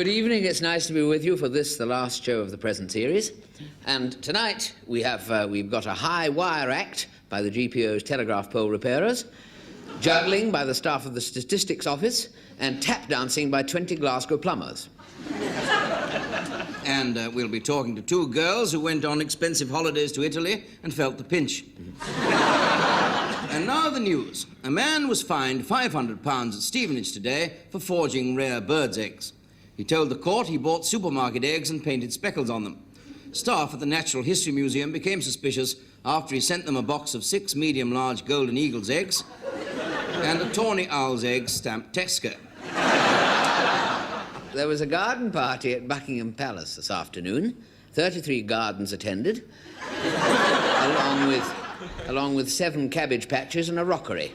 Good evening. It's nice to be with you for this, the last show of the present series. And tonight we've got a high wire act by the GPO's telegraph pole repairers, juggling by the staff of the statistics office, and tap dancing by 20 Glasgow plumbers. And we'll be talking to two girls who went on expensive holidays to Italy and felt the pinch. And now the news. A man was fined £500 at Stevenage today for forging rare birds' eggs. He told the court he bought supermarket eggs and painted speckles on them. Staff at the Natural History Museum became suspicious after he sent them a box of 6 medium-large golden eagle's eggs and a tawny owl's egg stamped Tesco. There was a garden party at Buckingham Palace this afternoon. 33 gardens attended, along with 7 cabbage patches and a rockery.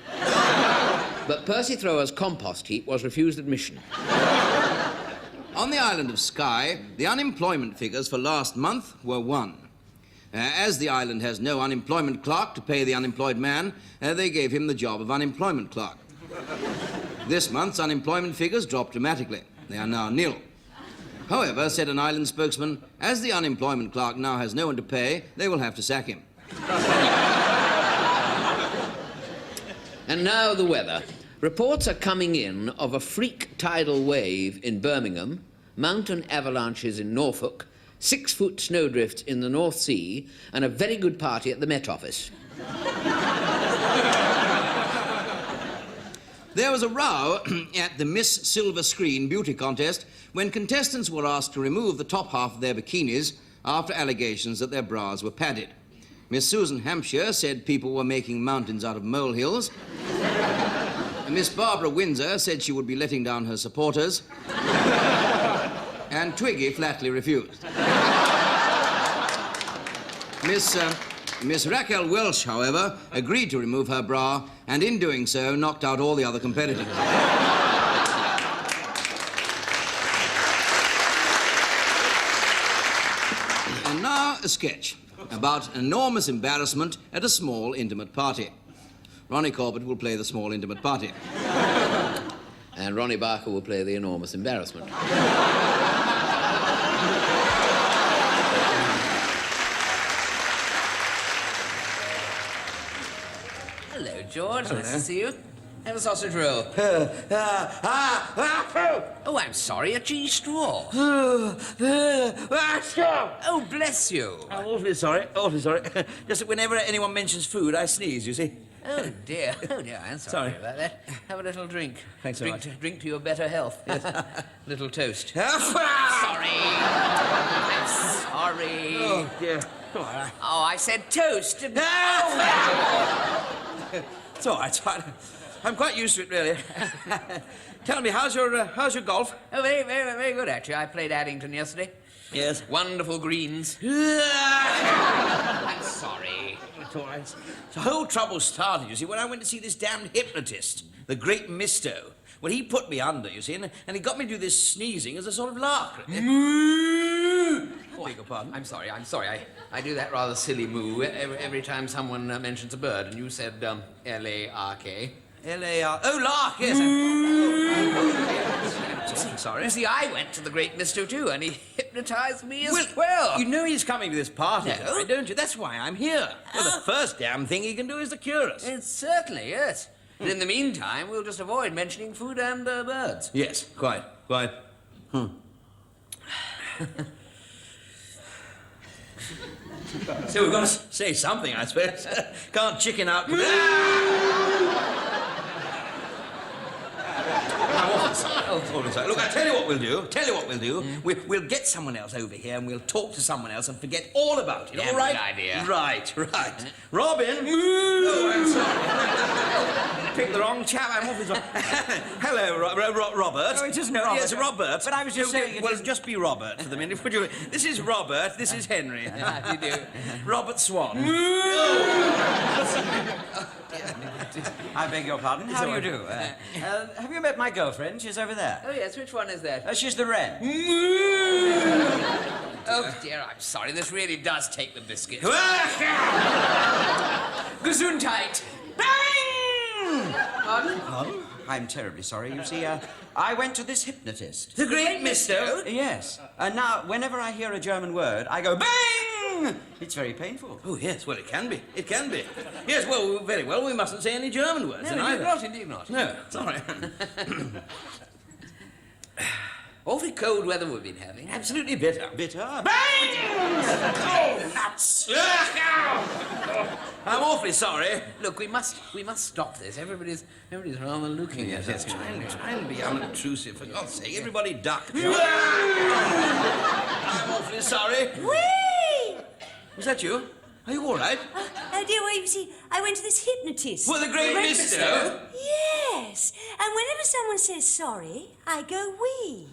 But Percy Thrower's compost heap was refused admission. On the island of Skye, the unemployment figures for last month were 1. As the island has no unemployment clerk to pay the unemployed man, they gave him the job of unemployment clerk. This month's unemployment figures dropped dramatically. They are now nil. However, said an island spokesman, as the unemployment clerk now has no one to pay, they will have to sack him. And now the weather. Reports are coming in of a freak tidal wave in Birmingham, mountain avalanches in Norfolk, 6-foot snowdrifts in the North Sea, and a very good party at the Met Office. There was a row at the Miss Silver Screen beauty contest when contestants were asked to remove the top half of their bikinis after allegations that their bras were padded. Miss Susan Hampshire said people were making mountains out of molehills. And Miss Barbara Windsor said she would be letting down her supporters. And Twiggy flatly refused. Miss Raquel Welsh, however, agreed to remove her bra, and in doing so, knocked out all the other competitors. And now a sketch about an enormous embarrassment at a small, intimate party. Ronnie Corbett will play the small, intimate party. And Ronnie Barker will play the enormous embarrassment. Hello, George. Nice to see you. Have a sausage roll. Oh, I'm sorry, a cheese straw. Oh, bless you. I'm awfully sorry, awfully sorry. Just that whenever anyone mentions food, I sneeze, you see. Oh, dear. Oh, dear, I'm sorry about that. Have a little drink. Thanks so much. Drink to your better health. Yes. Little toast. Sorry. I'm sorry. Oh, dear. Oh, I said toast. It's all right, it's fine. I'm quite used to it, really. Tell me, how's your golf? Oh, very, very, very good, actually. I played Addington yesterday. Yes. Wonderful greens. I'm sorry. It's all right. The whole trouble started, you see, when I went to see this damned hypnotist, the great Misto. Well, he put me under, you see, and he got me to do this sneezing as a sort of lark. Beg your pardon? I'm sorry. I do that rather silly moo every time someone mentions a bird, and you said L-A-R-K. L-A-R... Oh, lark, yes. I'm sorry. You see, I went to the great Misto, too, and he hypnotized me as well. You know he's coming to this party, No. don't you? That's why I'm here. Well, the first damn thing he can do is to cure us. Certainly, yes. And in the meantime, we'll just avoid mentioning food and birds. Yes, quite. So we've got to say something, I suppose. Can't chicken out. Look, I tell you what we'll do. We'll get someone else over here and we'll talk to someone else and forget all about it, all right? Good idea. Right. Robin! Oh, I'm sorry. Picked the wrong chap. I'm awfully sorry. Hello, Robert. No, it isn't Robert. Yes, Robert. But I was just saying... Well, just be Robert for the minute. Would you? This is Robert. This is Henry. How do you do? Robert Swan. I beg your pardon. How do you do? Have you met my girlfriend? She's over there. Oh, yes, which one is that? She's the wren. Oh, dear, I'm sorry. This really does take the biscuit. Gesundheit. Bang! Pardon? I'm terribly sorry. You see, I went to this hypnotist. The great Misto? Yes. And now, whenever I hear a German word, I go bang! It's very painful. Oh, yes, well, it can be. It can be. Yes, well, very well, we mustn't say any German words. No, indeed not, indeed not. No, sorry. Awfully cold weather we've been having. Absolutely bitter. Bitter. Bang! Oh, nuts! I'm awfully sorry. Look, we must stop this. Everybody's rather looking at us. Trying to be unobtrusive, for God's sake. Everybody duck. I'm awfully sorry. Whee! Was that you? Are you all right? Oh, dear, well, you see, I went to this hypnotist. Well, the great Misto? Yes. And whenever someone says sorry, I go wee.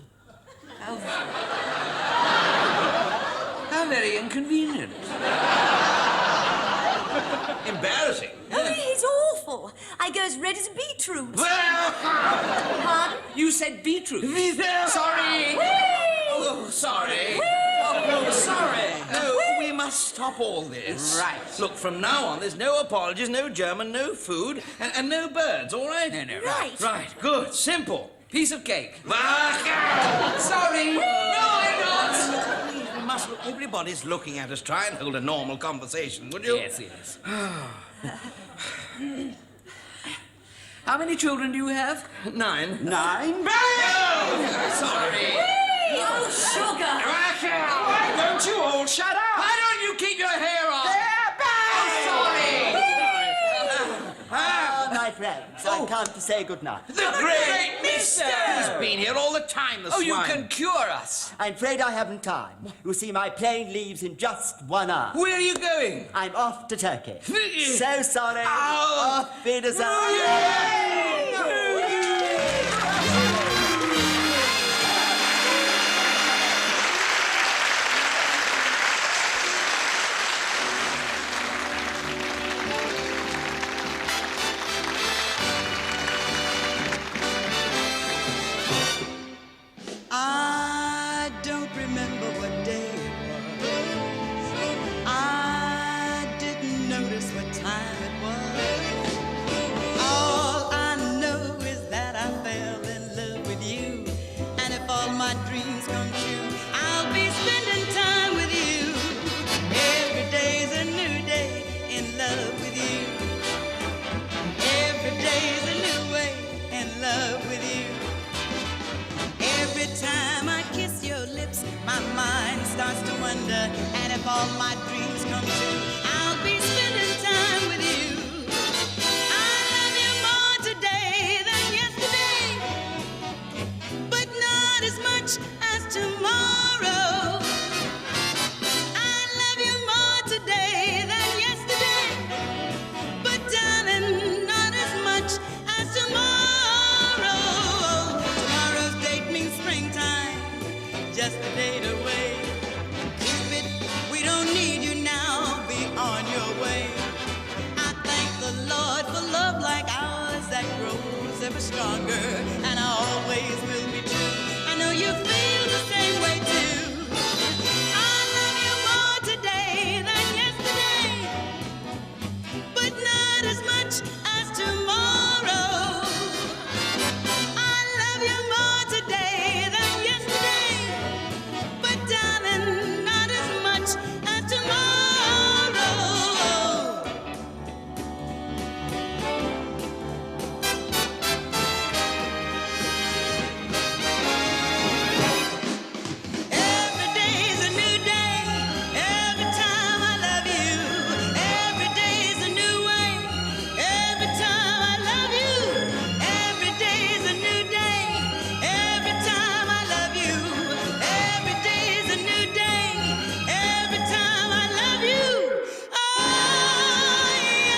How very inconvenient. Embarrassing. Oh, it's awful. I go as red as a beetroot. Pardon? You said beetroot. Sorry. Oh, sorry. Oh, sorry. No, we must stop all this. Right. Look, from now on, there's no apologies, no German, no food, and no birds, all right? No, Right. Right, good, simple. Piece of cake. Sorry. No, I'm not. Please, we must look. Everybody's looking at us. Try and hold a normal conversation, would you? Yes. How many children do you have? 9. 9. Sorry. Oh, sugar. Why don't you all shut up? Why don't you keep your hair on? Ah, my friends, I've come to say goodnight. The great Mister! He's been here all the time, the swine. You can cure us. I'm afraid I haven't time. You see, my plane leaves in just 1 hour. Where are you going? I'm off to Turkey. So sorry. Oh. Auf Wiedersehen. I don't remember what day it was. I didn't notice what time it was. All I know is that I fell in love with you. And if all my dreams come true, I'll be spending time with you. Every day's a new day in love with you. Every day's a new way in love with you. Every time I kiss your lips, my mind starts to wonder. And if all my dreams come true, I'll be spending time with you. I love you more today than yesterday, but not as much as tomorrow. I love you more today than yesterday, but darling, not as much as tomorrow. Tomorrow's date means springtime, just a date away. Cupid, we don't need you now, be on your way. I thank the Lord for love like ours that grows ever stronger, and I always will be true. I know you feel the same way too. I love you more today than yesterday, but not as much as tomorrow. I love you more today than yesterday, but darling, not as much as tomorrow. Every day's a new day, every time I love you. Every day's a new way, every time I love you. Every day's a new day, every time I love you. Every day's a new day, every time I love you. Oh, yeah.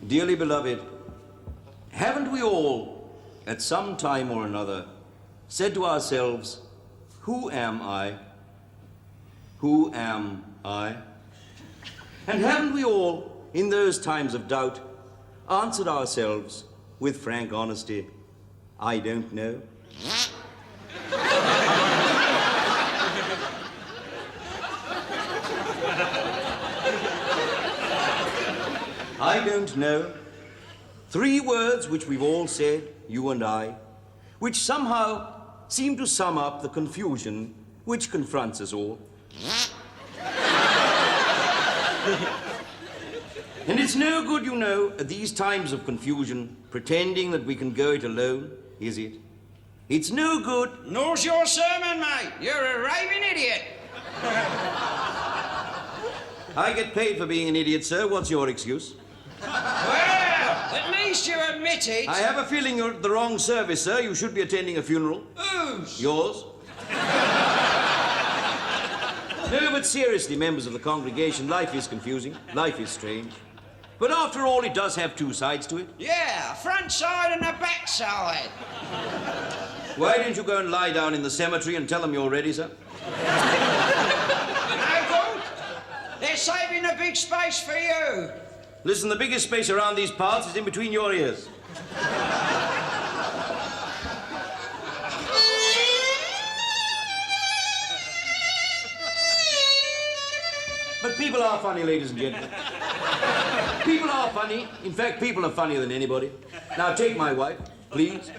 Dearly beloved, we all, at some time or another, said to ourselves, who am I? Who am I? And haven't we all, in those times of doubt, answered ourselves with frank honesty, I don't know? I don't know. 3 words which we've all said, you and I, which somehow seem to sum up the confusion which confronts us all. And it's no good, you know, at these times of confusion, pretending that we can go it alone, is it? It's no good. Nor's your sermon, mate. You're a raving idiot. I get paid for being an idiot, sir. What's your excuse? Well, at least you admit it. I have a feeling you're at the wrong service, sir. You should be attending a funeral. Whose? Yours? No, but seriously, members of the congregation, life is confusing. Life is strange. But after all, it does have 2 sides to it. Yeah, a front side and a back side. Why don't you go and lie down in the cemetery and tell them you're ready, sir? No good. They're saving a big space for you. Listen, the biggest space around these parts is in between your ears. But people are funny, ladies and gentlemen. People are funny. In fact, people are funnier than anybody. Now, take my wife, please.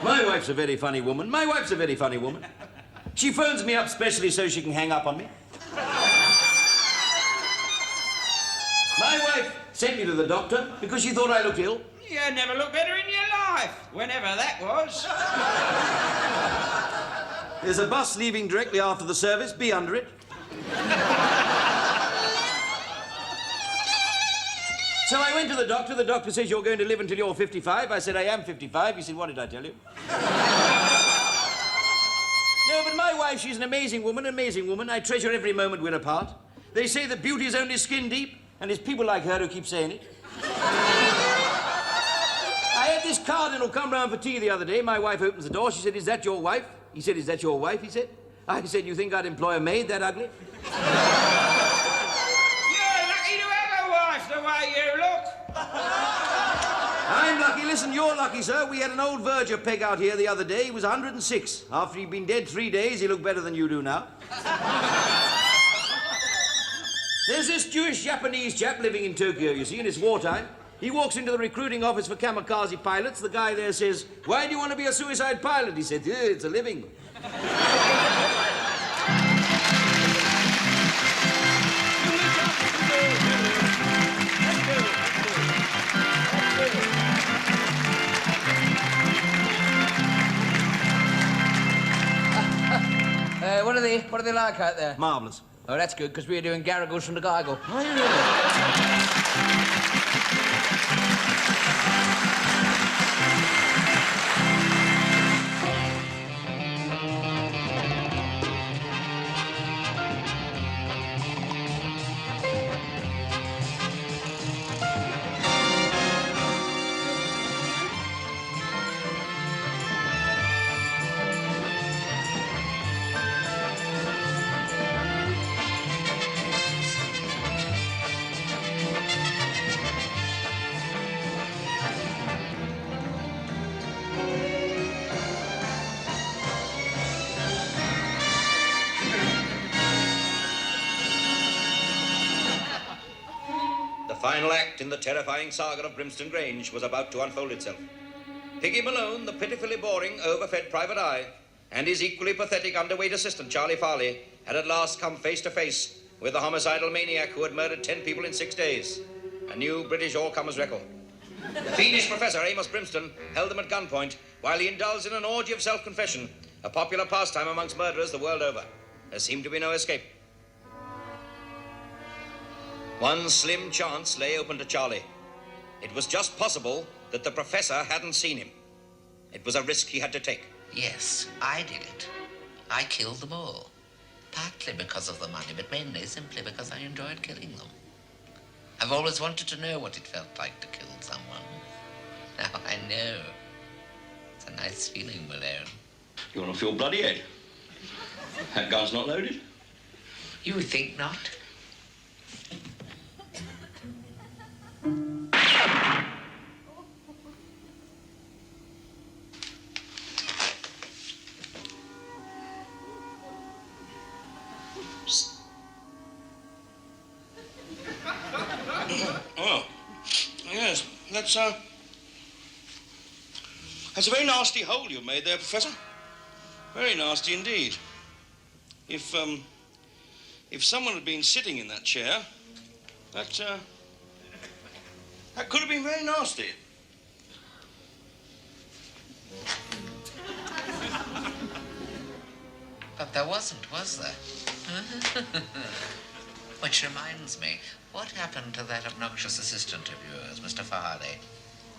My wife's a very funny woman. My wife's a very funny woman. She phones me up specially so she can hang up on me. My wife sent me to the doctor because she thought I looked ill. You never looked better in your life, whenever that was. There's a bus leaving directly after the service. Be under it. So I went to the doctor. The doctor says, you're going to live until you're 55. I said, I am 55. He said, what did I tell you? No, but my wife, she's an amazing woman, amazing woman. I treasure every moment we're apart. They say that beauty is only skin deep, and it's people like her who keep saying it. I had this cardinal come round for tea the other day. My wife opens the door. She said, is that your wife? He said, is that your wife? He said. I said, you think I'd employ a maid that ugly? You're lucky to have a wife the way you look. I'm lucky. Listen, you're lucky, sir. We had an old verger peg out here the other day. He was 106. After he'd been dead 3 days, he looked better than you do now. There's this Jewish-Japanese chap living in Tokyo, you see, and it's wartime. He walks into the recruiting office for kamikaze pilots. The guy there says, why do you want to be a suicide pilot? He said, it's a living. What are they like out there? Marvellous. Oh, that's good, because we're doing Garagles from the Geigle. Are you really? The final act in the terrifying saga of Grimston Grange was about to unfold itself. Piggy Malone, the pitifully boring, overfed private eye, and his equally pathetic underweight assistant, Charlie Farley, had at last come face to face with the homicidal maniac who had murdered 10 people in 6 days. A new British all-comers record. The fiendish Professor Amos Brimston held them at gunpoint while he indulged in an orgy of self-confession, a popular pastime amongst murderers the world over. There seemed to be no escape. One slim chance lay open to Charlie. It was just possible that the Professor hadn't seen him. It was a risk he had to take. Yes, I did it. I killed them all. Partly because of the money, but mainly simply because I enjoyed killing them. I've always wanted to know what it felt like to kill someone. Now I know. It's a nice feeling, Malone. You want to feel bloody head? That gun's not loaded. You think not? Oh, yes, that's a very nasty hole you've made there, Professor. Very nasty indeed. If someone had been sitting in that chair, that could have been very nasty. But there wasn't, was there? Which reminds me, what happened to that obnoxious assistant of yours, Mr. Farley?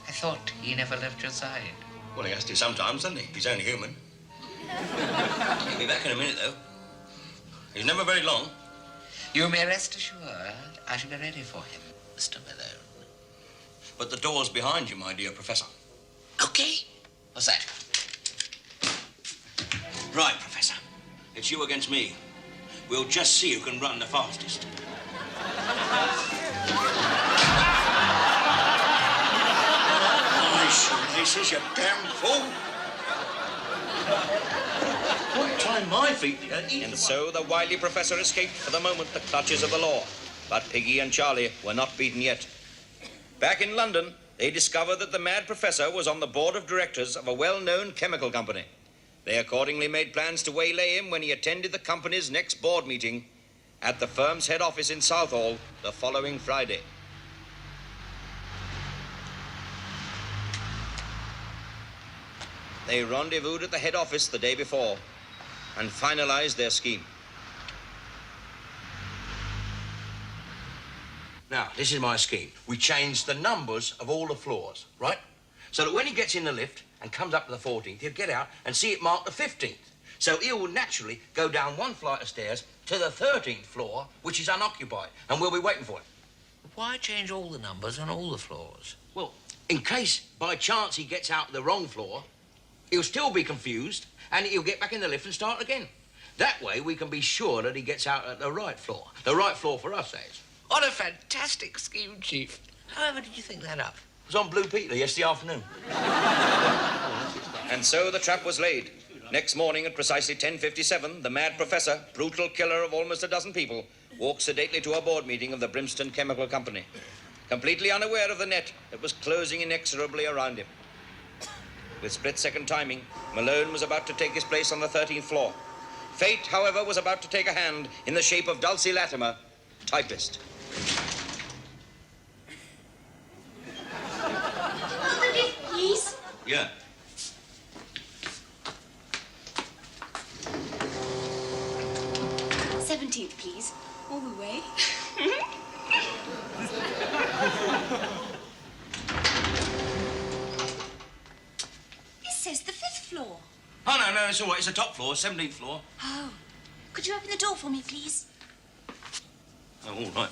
I thought he never left your side. Well, he has to sometimes, doesn't he? He's only human. He'll be back in a minute, though. He's never very long. You may rest assured I shall be ready for him, Mr. Malone. But the door's behind you, my dear Professor. Okay. What's that? Right, Professor. It's you against me. We'll just see who can run the fastest. Nice laces, you damn fool. What time my feet And so the wily Professor escaped for the moment the clutches of the law. But Piggy and Charlie were not beaten yet. Back in London, they discovered that the mad Professor was on the board of directors of a well-known chemical company. They accordingly made plans to waylay him when he attended the company's next board meeting at the firm's head office in Southall the following Friday. They rendezvoused at the head office the day before and finalized their scheme. Now, this is my scheme. We changed the numbers of all the floors, right? So that when he gets in the lift and comes up to the 14th, he'll get out and see it marked the 15th. So he will naturally go down one flight of stairs to the 13th floor, which is unoccupied, and we'll be waiting for him. Why change all the numbers on all the floors? Well, in case by chance he gets out the wrong floor, he'll still be confused and he'll get back in the lift and start again. That way we can be sure that he gets out at the right floor. The right floor for us, that is. What a fantastic scheme, Chief. However did you think that up? It was on Blue Peter yesterday afternoon. And so the trap was laid. Next morning at precisely 10:57, the mad Professor, brutal killer of almost a dozen people, walked sedately to a board meeting of the Brimston Chemical Company, completely unaware of the net that was closing inexorably around him. With split-second timing, Malone was about to take his place on the 13th floor. Fate, however, was about to take a hand in the shape of Dulcie Latimer, typist. The lift, please. Yeah. Seventeenth, please. All the way. This says the 5th floor. Oh, no, it's all right. It's the top floor, 17th floor. Oh. Could you open the door for me, please? Oh, all right.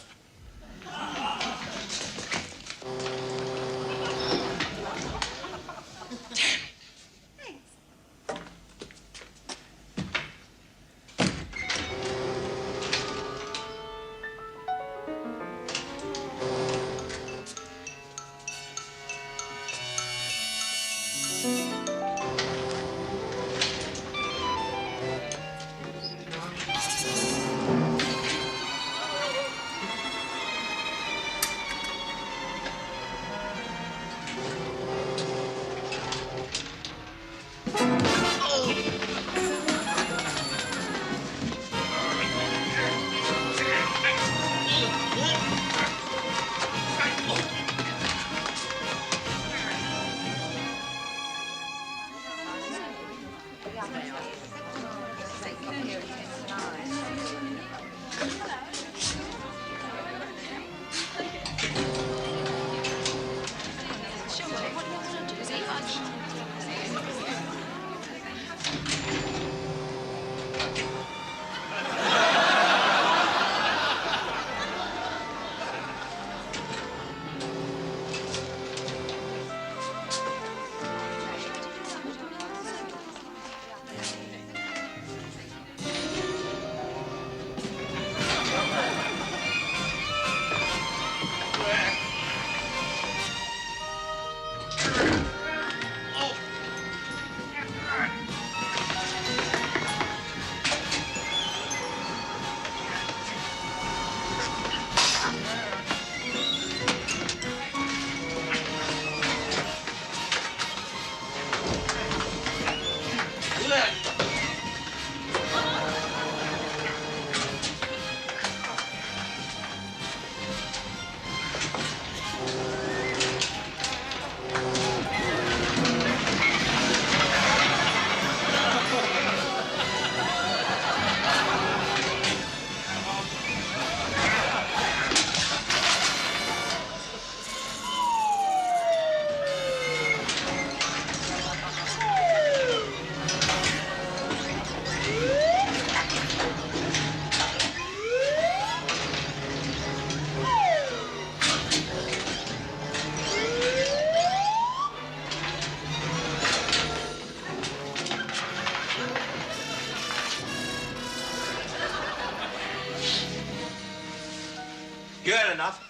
You had enough?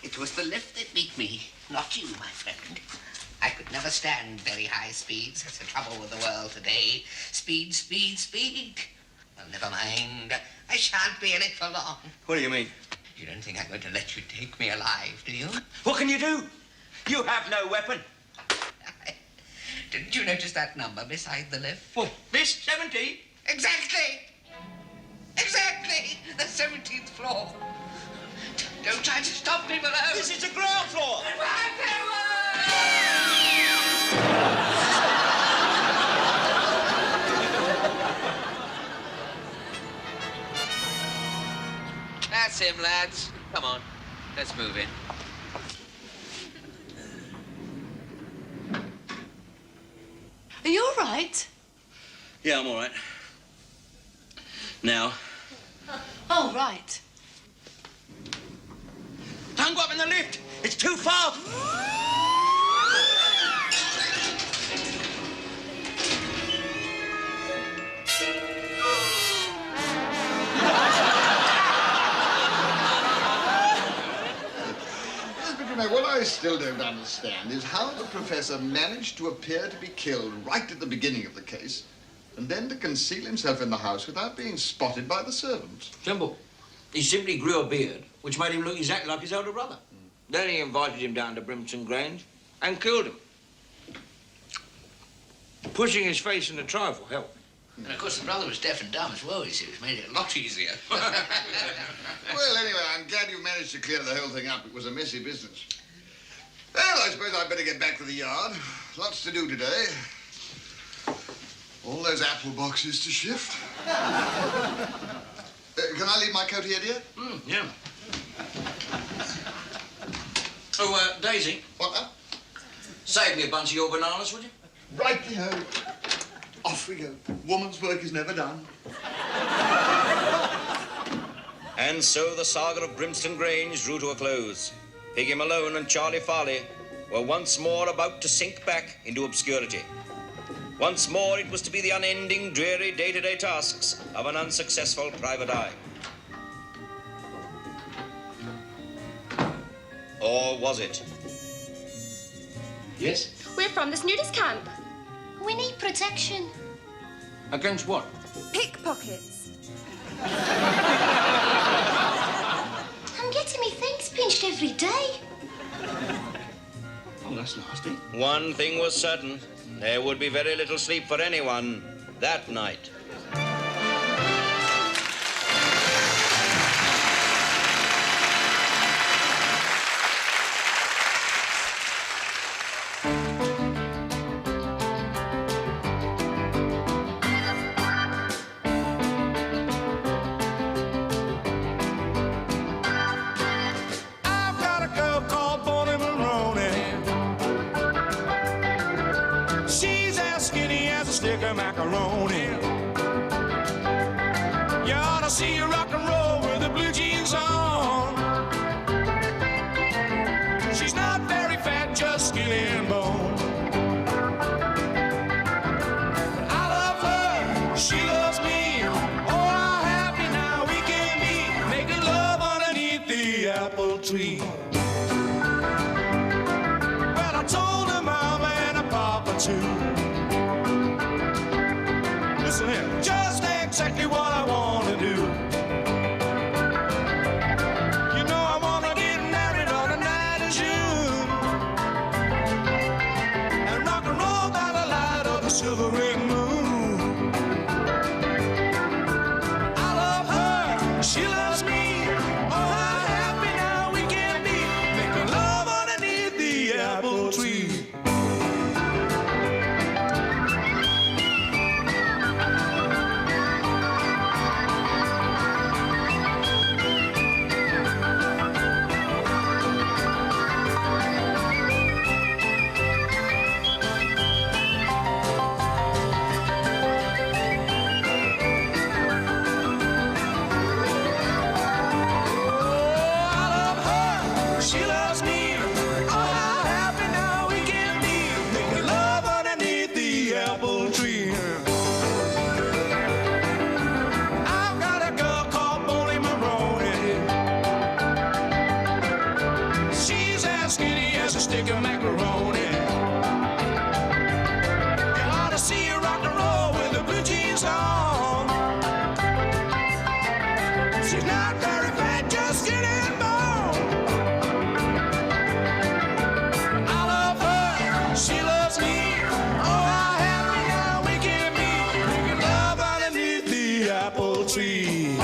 It was the lift that beat me, not you, my friend. I could never stand very high speeds. That's the trouble with the world today. Speed, speed, speed. Well, never mind. I shan't be in it for long. What do you mean? You don't think I'm going to let you take me alive, do you? What can you do? You have no weapon. Didn't you notice that number beside the lift? What, this 70? Exactly! Exactly! The 17th floor. Don't try to stop me below. This is the ground floor. That's him, lads. Come on, let's move in. Are you all right? Yeah, I'm all right. Now, Oh, right. don't go up in the lift. It's too far. But you know, what I still don't understand is how the professor managed to appear to be killed right at the beginning of the case, and then to conceal himself in the house without being spotted by the servants. Simple. He simply grew a beard, which made him look exactly like his elder brother. Then he invited him down to Brimston Grange and killed him. Pushing his face in the trifle helped. And of course, the brother was deaf and dumb as well, you see, which made it a lot easier. Well, anyway, I'm glad you managed to clear the whole thing up. It was a messy business. Well, I suppose I'd better get back to the yard. Lots to do today. All those apple boxes to shift. Can I leave my coat here, dear? Yeah. Oh, Daisy, What now? save me a bunch of your bananas, would you? Righty-ho. Off we go. Woman's work is never done. And so the saga of Brimston Grange drew to a close. Piggy Malone and Charlie Farley were once more about to sink back into obscurity. Once more it was to be the unending, dreary day-to-day tasks of an unsuccessful private eye. Or was it? Yes. We're from this nudist camp. We need protection. Against what? Pickpockets. I'm getting me things pinched every day. Oh, that's nasty. One thing was certain. There would be very little sleep for anyone that night. I've got a girl called Bonnie Maroney. She's as skinny as a stick of macaroni. You ought to see her rock and roll with the blue jeans on. She's not very fat, just skinny and bone. I love her, she loves me. Oh, how happy now we can be, making love underneath the apple tree. Well, I told her mama and her papa too. Listen here, just exactly what I want to do. You know I want to get married on the night of June and rock and roll by the light of the silver ring moon. I love her, she loves me. Oh, how happy now we can be, making love underneath the apple tree. She's not very fat, just skin and bone. I love her, she loves me. Oh, how happy now we can be, making love underneath the apple tree.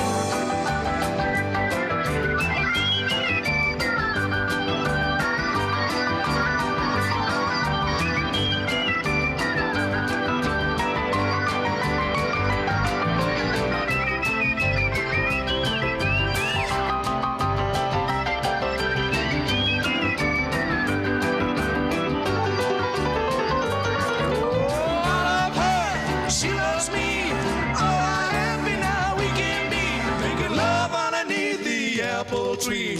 Tree.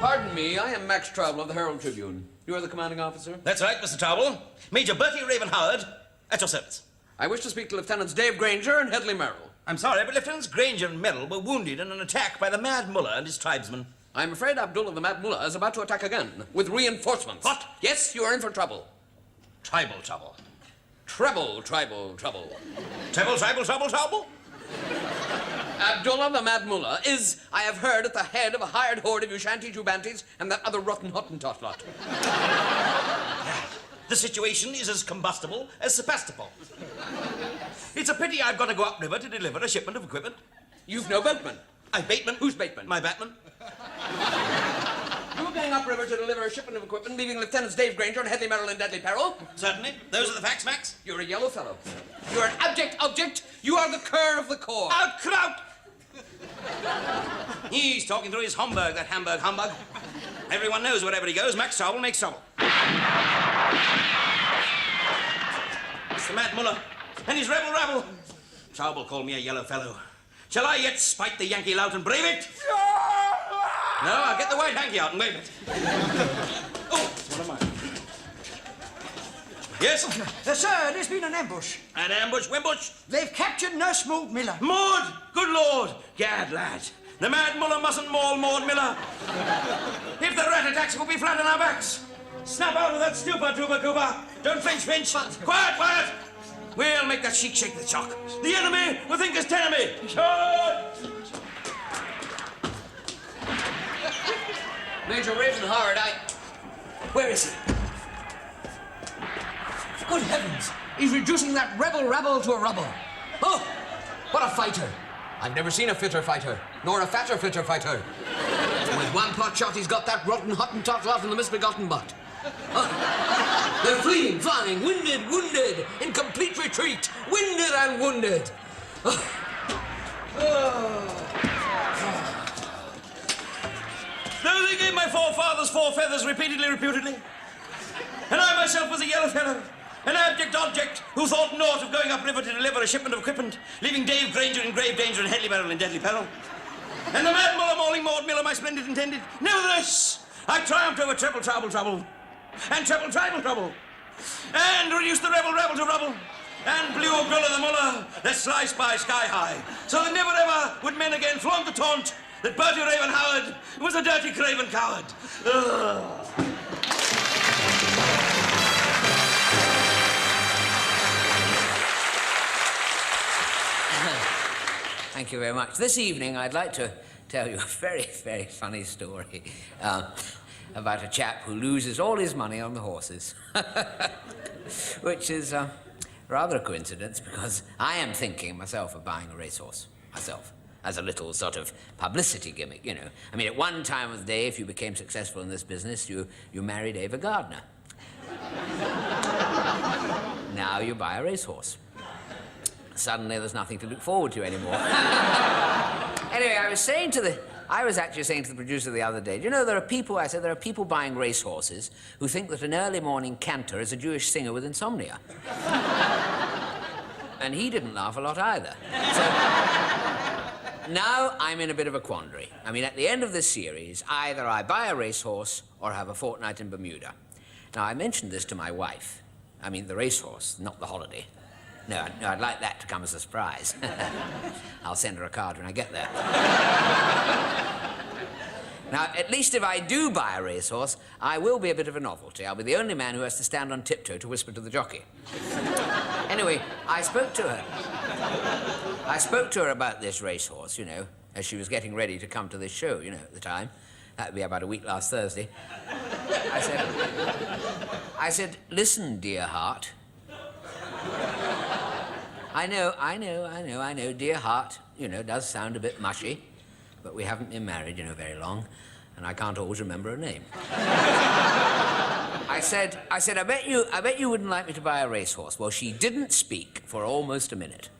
Pardon me, I am Max Trouble of the Herald Tribune. You are the commanding officer? That's right, Mr. Trouble. Major Bertie Raven Howard, at your service. I wish to speak to Lieutenants Dave Granger and Hedley Merrill. I'm sorry, but Lieutenants Granger and Merrill were wounded in an attack by the Mad Mullah and his tribesmen. I'm afraid Abdullah the Mad Mullah is about to attack again, with reinforcements. What? Yes, you are in for trouble. Tribal trouble. Treble tribal trouble. Treble, tribal, trouble, trouble? Abdullah the Mad Mullah is, I have heard, at the head of a hired horde of Ushanti Jubantis and that other rotten Hottentot lot. The situation is as combustible as Sebastopol. It's a pity I've got to go upriver to deliver a shipment of equipment. You've no boatman. I've bateman. Who's bateman? My batman. You're going upriver to deliver a shipment of equipment, leaving Lieutenants Dave Granger and Hedley Merrill in deadly peril? Certainly. Those are the facts, Max. You're a yellow fellow. You're an abject object. You are the cur of the corps. Out, Kraut! He's talking through his Homburg, that Hamburg humbug. Everyone knows wherever he goes, Max Trouble makes trouble. It's the Mad Mullah and his rebel rabble. Trouble called me a yellow fellow. Shall I yet spite the Yankee lout and brave it? No, I'll get the white hanky out and wave it. Oh, what am I? Yes? Sir, there's been an ambush. An ambush, Wimbush? They've captured Nurse Maud Miller. Maud? Good Lord! Gad, lad. The Mad Mullah mustn't maul Maud Miller. If the rat attacks, we'll be flat on our backs. Snap out of that stupor, Trooper Cooper. Don't flinch, Finch. Quiet, quiet. We'll make that sheik shake the chalk. The enemy will think us tenemy. Shot! Major Raven Howard, Where is he? Good heavens! He's reducing that rebel rabble to a rubble. Oh, what a fighter! I've never seen a fitter fighter, nor a fatter fitter fighter. With one pot shot, he's got that rotten Hottentot lot in the misbegotten butt. They're fleeing, flying, winded, wounded, in complete retreat, winded and wounded. No, they gave my forefathers 4 feathers repeatedly, reputedly. And I myself was a yellow fellow, an abject object who thought naught of going upriver to deliver a shipment of equipment, leaving Dave Granger in grave danger and Hedley Merrill in deadly peril. And the Mad Mullah mauling Maud Miller, my splendid intended. Nevertheless, I triumphed over treble trouble, and treble tribal trouble, and reduced the rebel rabble to rubble, and blew Abdullah the Mullah, their sly spy sky high, so that never ever would men again flaunt the taunt that Bertie Raven Howard was a dirty craven coward. Ugh. Thank you very much. This evening, I'd like to tell you a very, very funny story about a chap who loses all his money on the horses, which is rather a coincidence because I am thinking myself of buying a racehorse myself as a little sort of publicity gimmick, you know. I mean, at one time of the day, if you became successful in this business, you married Ava Gardner. Now you buy a racehorse. Suddenly, there's nothing to look forward to anymore. Anyway, I was saying to I was actually saying to the producer the other day, do you know, there are people buying racehorses who think that an early morning canter is a Jewish singer with insomnia. And he didn't laugh a lot either. So, now I'm in a bit of a quandary. I mean, at the end of this series, either I buy a racehorse or have a fortnight in Bermuda. Now, I mentioned this to my wife. I mean, the racehorse, not the holiday. No, I'd like that to come as a surprise. I'll send her a card when I get there. Now, at least if I do buy a racehorse, I will be a bit of a novelty. I'll be the only man who has to stand on tiptoe to whisper to the jockey. Anyway, I spoke to her. I spoke to her about this racehorse, you know, as she was getting ready to come to this show, you know, at the time. That would be about a week last Thursday. I said, listen, dear heart. I know, dear heart, you know, does sound a bit mushy, but we haven't been married, you know, very long, and I can't always remember her name. I said, I bet you wouldn't like me to buy a racehorse. Well, she didn't speak for almost a minute,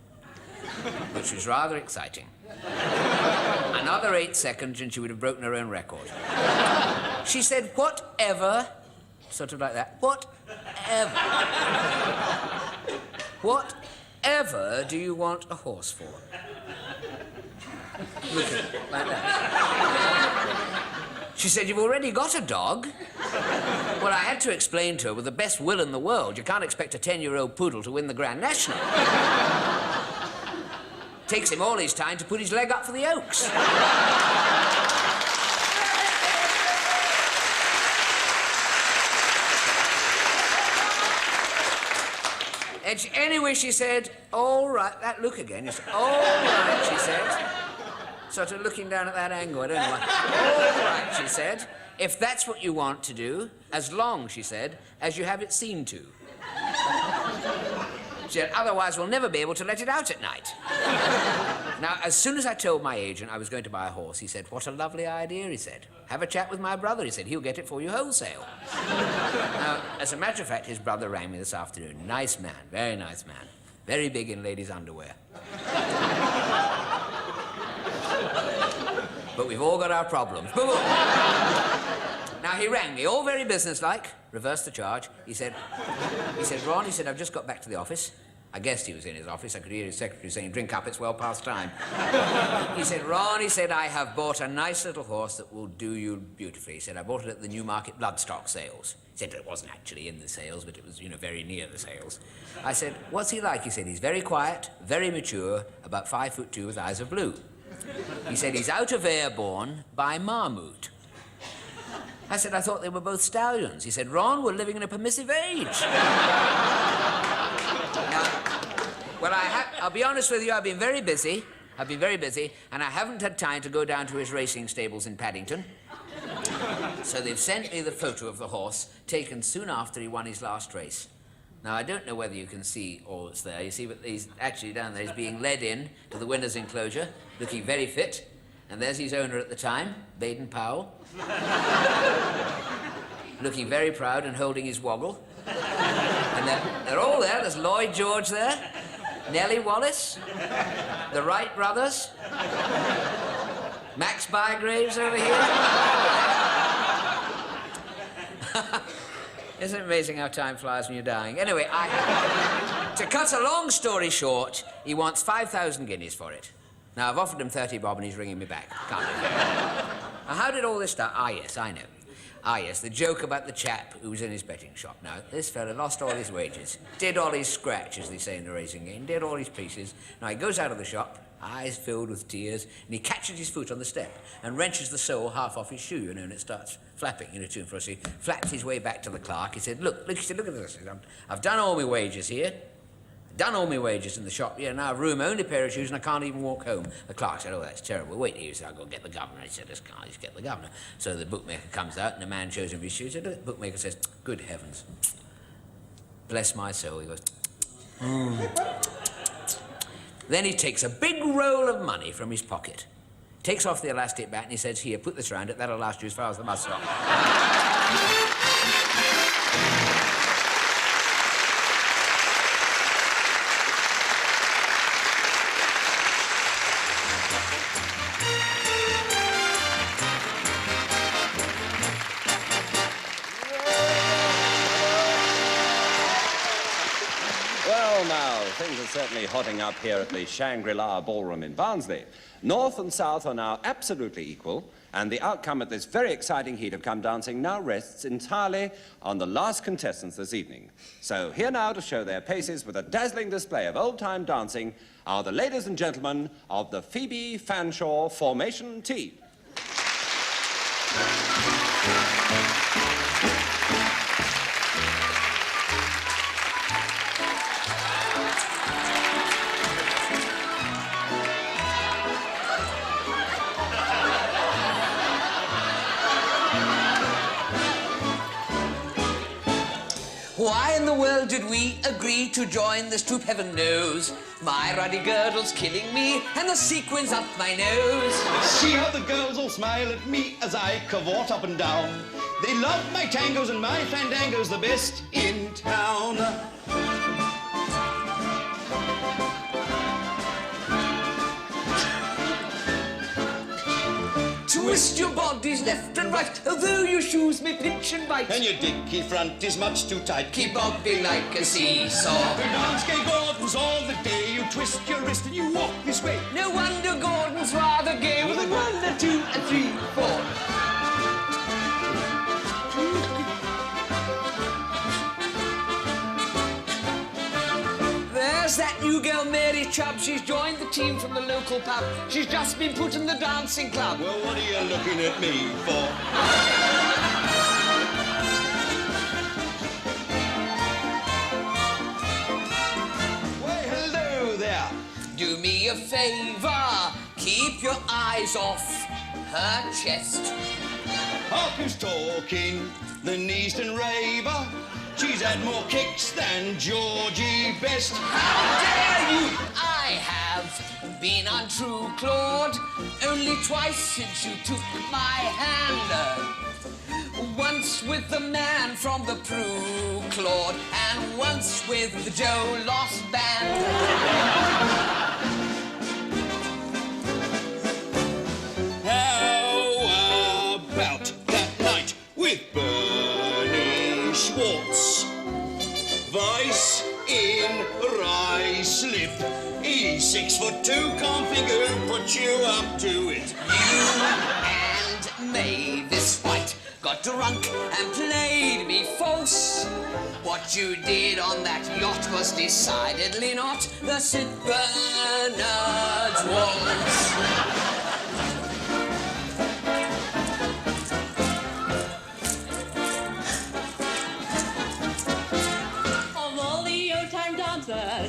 which was rather exciting. Another 8 seconds and she would have broken her own record. She said, whatever, sort of like that, whatever. Whatever do you want a horse for? Look at it, like that. She said, you've already got a dog. Well, I had to explain to her, with the best will in the world, you can't expect a 10-year-old poodle to win the Grand National. Takes him all his time to put his leg up for the Oaks. And anyway, she said, all right, that look again. Said, all right, she said. Sort of looking down at that angle, I don't know why. All right, she said, if that's what you want to do, as long, she said, as you have it seen to. She said, otherwise we'll never be able to let it out at night. Now, as soon as I told my agent I was going to buy a horse, he said, what a lovely idea, he said. Have a chat with my brother, he said. He'll get it for you wholesale. Now, as a matter of fact, his brother rang me this afternoon. Nice man, very nice man. Very big in ladies' underwear. But we've all got our problems. Now, he rang me, all very businesslike, reversed the charge. He said, Ron, he said, I've just got back to the office. I guessed he was in his office. I could hear his secretary saying, drink up, it's well past time. He said, Ron, he said, I have bought a nice little horse that will do you beautifully. He said, I bought it at the Newmarket Bloodstock sales. He said it wasn't actually in the sales, but it was, you know, very near the sales. I said, what's he like? He said, he's very quiet, very mature, about 5'2" with eyes of blue. He said, he's out of Airborne by Marmot. I said, I thought they were both stallions. He said, Ron, we're living in a permissive age. Well, I'll be honest with you, I've been very busy, and I haven't had time to go down to his racing stables in Paddington. So they've sent me the photo of the horse, taken soon after he won his last race. Now, I don't know whether you can see all that's there, you see, but he's actually down there. He's being led in to the winner's enclosure, looking very fit. And there's his owner at the time, Baden Powell. Looking very proud and holding his woggle. And they're all there. There's Lloyd George there, Nellie Wallace, the Wright brothers, Max Bygraves over here. Isn't it amazing how time flies when you're dying? Anyway, to cut a long story short, he wants 5,000 guineas for it. Now, I've offered him 30 bob and he's ringing me back. Can't do that. Now, how did all this start? Ah, yes, I know. Ah, yes, the joke about the chap who was in his betting shop. Now, this fella lost all his wages, did all his scratch, as they say in the racing game, did all his pieces. Now, he goes out of the shop, eyes filled with tears, and he catches his foot on the step and wrenches the sole half off his shoe, you know, and it starts flapping, you know, to and fro. So he flaps his way back to the clerk. He said, look, he said, look at this. I've done all my wages here. Done all my wages in the shop. Yeah, now I've ruined my only pair of shoes and I can't even walk home. The clerk said, oh, that's terrible. Wait here. He said, I'll go get the governor. He said, I can't just get the governor. So the bookmaker comes out and the man shows him his shoes. The bookmaker says, good heavens. Bless my soul. He goes, Then he takes a big roll of money from his pocket, takes off the elastic band and he says, here, put this around it. That'll last you as far as the bus stop. things are certainly hotting up here at the Shangri-La Ballroom in Barnsley. North and South are now absolutely equal, and the outcome at this very exciting heat of come dancing now rests entirely on the last contestants this evening. So here now to show their paces with a dazzling display of old-time dancing are the ladies and gentlemen of the Phoebe Fanshawe Formation Team. Why in the world did we agree to join this troop, heaven knows? My ruddy girdle's killing me, and the sequins up my nose. See how the girls all smile at me as I cavort up and down. They love my tangos and my fandangos, the best in town. Twist your bodies left and right, although your shoes may pinch and bite. And your dicky front is much too tight. Keep bobbing like a seesaw. The dance gay Gordon's all the day. You twist your wrist and you walk this way. No wonder Gordon's rather gay with a 1 and 2 and 3, 4. There's that new girl, Mary Chubb. She's joined the team from the local pub. She's just been put in the dancing club. Well, what are you looking at me for? Why, hello there. Do me a favor, keep your eyes off her chest. Hark who's talking, the Neaston Raver. She's had more kicks than Georgie Best. How dare you! I have been untrue, Claude. Only twice since you took my hand. Once with the man from the Prue, Claude, and once with the Joe Lost Band. How about that night with Bernie Schwartz? Vice in Ruislip. He's 6'2", can't figure who put you up to it. You and Mavis White got drunk and played me false. What you did on that yacht was decidedly not the St. Bernard's waltz.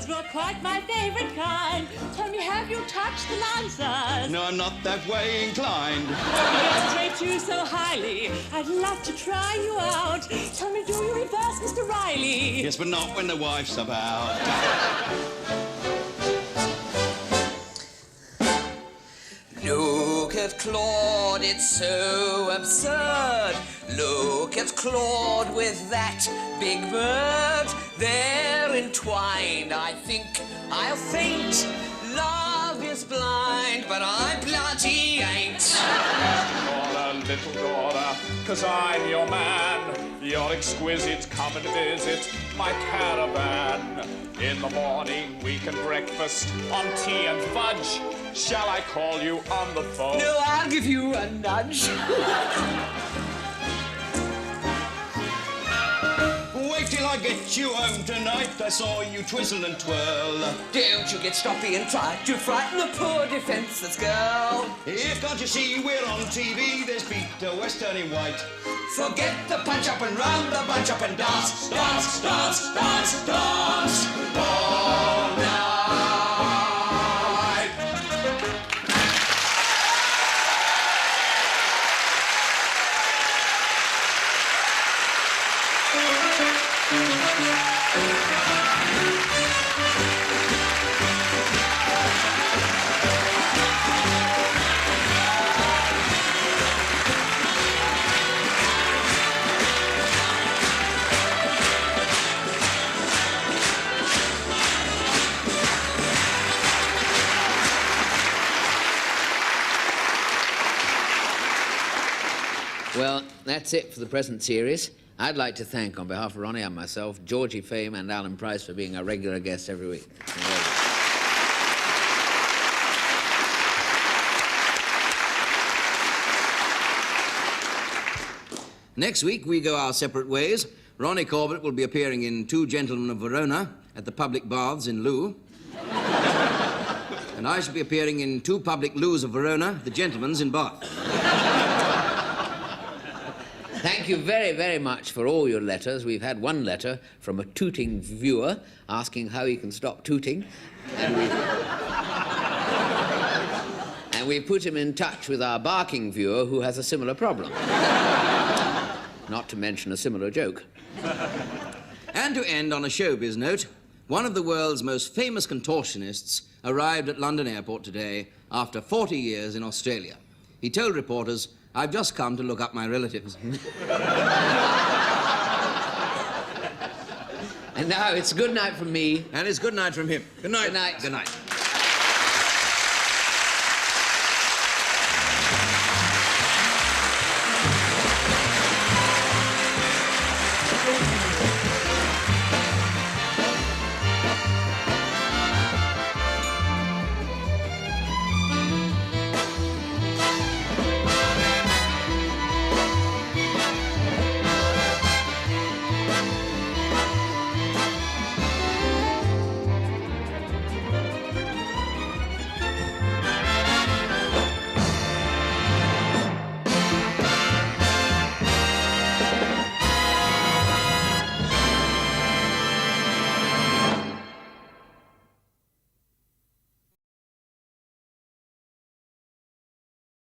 You're quite my favorite kind. Tell me, have you touched the lancers? No, I'm not that way inclined. I rate you so highly. I'd love to try you out. Tell me, do you reverse, Mr. Riley? Yes, but not when the wife's about. Look at Claude, it's so absurd. Look at Claude with that big bird. They're entwined, I think I'll faint. Love is blind, but I bloody ain't. Daughter, little daughter, 'cause I'm your man. You're exquisite, come and visit my caravan. In the morning we can breakfast on tea and fudge. Shall I call you on the phone? No, I'll give you a nudge. Wait till I get you home tonight. I saw you twizzle and twirl. Don't you get stoppy and try to frighten the poor defenseless girl. Here, can't you see we're on TV? There's Peter Western in white. Forget the punch up and round the bunch up and dance, dance, dance, dance, dance all night. Well, that's it for the present series. I'd like to thank, on behalf of Ronnie and myself, Georgie Fame and Alan Price for being a regular guest every week. Next week, we go our separate ways. Ronnie Corbett will be appearing in Two Gentlemen of Verona at the public baths in Loo. And I shall be appearing in Two Public Loos of Verona, the Gentlemen's in Bath. Thank you very, very much for all your letters. We've had one letter from a tooting viewer asking how he can stop tooting. And we've put him in touch with our barking viewer who has a similar problem. Not to mention a similar joke. And to end on a showbiz note, one of the world's most famous contortionists arrived at London Airport today after 40 years in Australia. He told reporters, "I've just come to look up my relatives." And now it's good night from me. And it's good night from him. Good night. Good night. Good night.